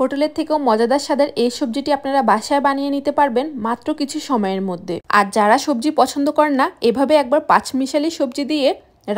হোটেলের থেকেও মজাদার স্বাদের এই সবজিটি আপনারা বাসায় বানিয়ে নিতে পারবেন মাত্র কিছু সময়ের মধ্যে। আর যারা সবজি পছন্দ করেন না, এভাবে একবার পাঁচমিশালি সবজি দিয়ে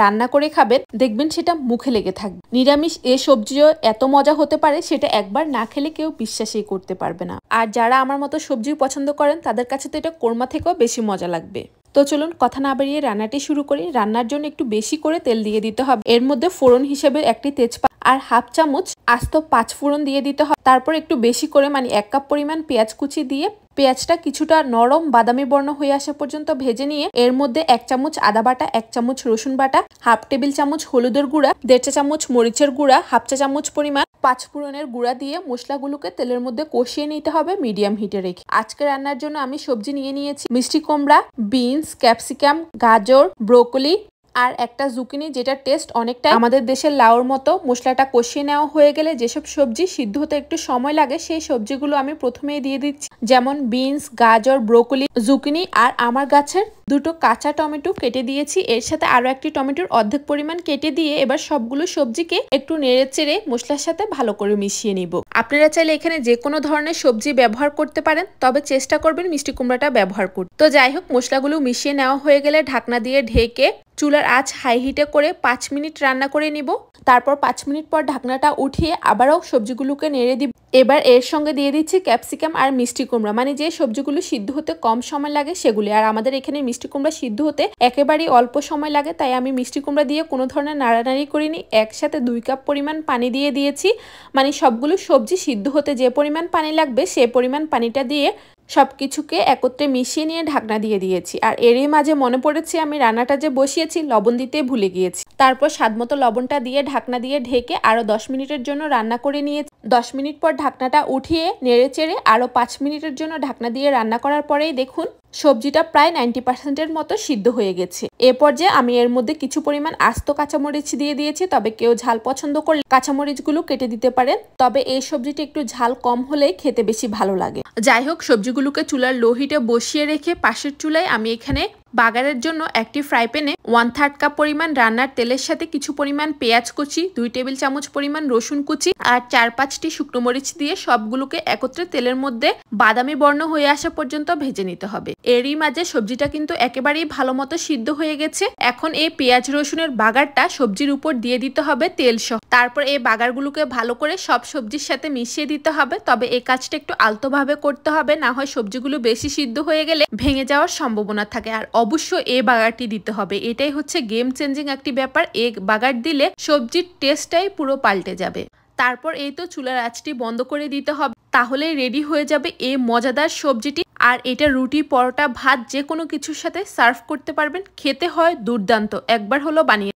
রান্না করে খাবেন, দেখবেন সেটা মুখে লেগে থাকবে। নিরামিষ এই সবজিও এত মজা হতে পারে, সেটা একবার না খেলে কেউ বিশ্বাসই করতে পারবে না। আর যারা আমার মতো সবজি পছন্দ করেন, তাদের কাছে তো এটা কোরমা থেকেও বেশি মজা লাগবে। তো চলুন কথা না বাড়িয়ে রান্নাটি শুরু করি। রান্নার জন্য একটু বেশি করে তেল দিয়ে দিতে হবে। এর মধ্যে ফোড়ন হিসেবে একটি তেজপাতা আর হাফ চামচ আস্ত 5 ফোড়ন দিয়ে দিতে হবে। তারপর একটু বেশি করে 1 কাপ পরিমাণ পেঁয়াজ কুচি দিয়ে পেঁয়াজটা কিছুটা নরম বাদামি বর্ণ হয়ে আসা পর্যন্ত ভেজে নিয়ে এর মধ্যে 1 চামচ আদা বাটা, 1 চামচ রসুন বাটা, হাফ টেবিল চামচ হলুদের গুঁড়া, 1.5 চা চামচ মরিচের গুঁড়া, হাফ চা চামচ পরিমাণ 5 ফোড়নের গুঁড়া দিয়ে মশলাগুলোকে তেলের মধ্যে কষিয়ে নিতে হবে মিডিয়াম হিটে রেখে। আজকে রান্নার জন্য আমি সবজি নিয়েছি মিষ্টি কুমড়া, বিনস, ক্যাপসিকাম, গাজর, ব্রোকলি আর একটা জুকিনি, যেটা টেস্ট অনেকটা আমাদের দেশের লাউর মতো। মশলাটা কষিয়ে নেওয়া হয়ে গেলে যেসব সবজি সিদ্ধ হতে একটু সময় লাগে সেই সবজিগুলো আমি প্রথমেই দিয়ে দিচ্ছি, যেমন বিনস, গাজর, ব্রোকলি, জুকিনি আর আমার গাছের 2টো কাঁচা টমেটো কেটে দিয়েছি। এর সাথে আরো একটি টমেটোর অর্ধেক পরিমাণ কেটে দিয়ে এবার সবগুলো সবজিকে একটু নেড়ে চেড়ে মশলার সাথে ভালো করে মিশিয়ে নিব। আপনারা চাইলে এখানে যে কোনো ধরনের সবজি ব্যবহার করতে পারেন, তবে চেষ্টা করবেন মিষ্টি কুমড়াটা ব্যবহার করতে। তো যাই হোক, মশলাগুলো মিশিয়ে নেওয়া হয়ে গেলে ঢাকনা দিয়ে ঢেকে চুলার আঁচ হাই হিটে করে 5 মিনিট রান্না করে নিব। তারপর 5 মিনিট পর ঢাকনাটা উঠিয়ে আবারও সবজিগুলোকে নেড়ে দিব। এবার এর সঙ্গে দিয়ে দিচ্ছি ক্যাপসিকাম আর মিষ্টি কুমড়া, মানে যে সবজিগুলো সিদ্ধ হতে কম সময় লাগে সেগুলি। আর আমাদের এখানে মিষ্টি কুমড়া সিদ্ধ হতে একেবারেই অল্প সময় লাগে, তাই আমি মিষ্টি কুমড়া দিয়ে কোনো ধরনের নাড়ানাড়ি করিনি। একসাথে 2 কাপ পরিমাণ পানি দিয়ে দিয়েছি, মানে সবগুলো সবজি সিদ্ধ হতে যে পরিমাণ পানি লাগবে সে পরিমাণ পানিটা দিয়ে সবকিছুকে একত্রে মিশিয়ে নিয়ে ঢাকনা দিয়ে দিয়েছি। আর এরই মাঝে মনে পড়েছে আমি রান্নাটা যে বসিয়েছি লবণ দিতে ভুলে গিয়েছি। তারপর স্বাদমতো লবণটা দিয়ে ঢাকনা দিয়ে ঢেকে আরো 10 মিনিটের জন্য রান্না করে নিয়েছি। 10 মিনিট পর ঢাকনাটা উঠিয়ে নেড়ে চেড়ে আরো 5 মিনিটের জন্য ঢাকনা দিয়ে রান্না করার পরেই দেখুন সবজিটা প্রায় 90% মতো সিদ্ধ হয়ে গেছে। এ পর্যায়ে আমি এর মধ্যে কিছু পরিমাণ আস্ত কাঁচামরিচ দিয়ে দিয়েছি, তবে কেউ ঝাল পছন্দ করলে কাঁচামরিচগুলো কেটে দিতে পারেন, তবে এই সবজিটা একটু ঝাল কম হলেই খেতে বেশি ভালো লাগে। যাই হোক, সবজিগুলোকে চুলার লো হিটে বসিয়ে রেখে পাশের চুলায় আমি এখানে বাগারের জন্য একটি ফ্রাই প্যানে 1/3 কাপ পরিমাণ রান্নার তেলের সাথে কিছু পরিমাণ পেঁয়াজ কুচি, 2 টেবিল চামচ পরিমাণ রসুন কুচি আর 4-5টি শুকনো মরিচ দিয়ে সবগুলোকে একত্রে তেলের মধ্যে বাদামি বর্ণ হয়ে আসা পর্যন্ত ভেজে নিতে হবে। এরই মাঝে সবজিটা কিন্তু একেবারেই ভালো মতো সিদ্ধ হয়ে গেছে। এখন এই পেঁয়াজ রসুনের বাগারটা সবজির উপর দিয়ে দিতে হবে তেল সহ। তারপর এই বাগারগুলোকে ভালো করে সব সবজির সাথে মিশিয়ে দিতে হবে, তবে এই কাজটা একটু আলতোভাবে করতে হবে, না হয় সবজিগুলো বেশি সিদ্ধ হয়ে গেলে ভেঙে যাওয়ার সম্ভাবনা থাকে। আর অবশ্যই এই বাগারটি দিতে হবে, এটাই হচ্ছে গেম চেঞ্জিং একটি ব্যাপার। এই বাগার দিলে সবজির টেস্টটাই পুরো পাল্টে যাবে। তারপর এই তো চুলার আঁচটি বন্ধ করে দিতে হবে, তাহলেই রেডি হয়ে যাবে এই মজাদার সবজিটি। আর এটা রুটি, পরোটা, ভাত যে কোনো কিছুর সাথে সার্ভ করতে পারবেন, খেতে হয় দুর্দান্ত। একবার হলো বানিয়ে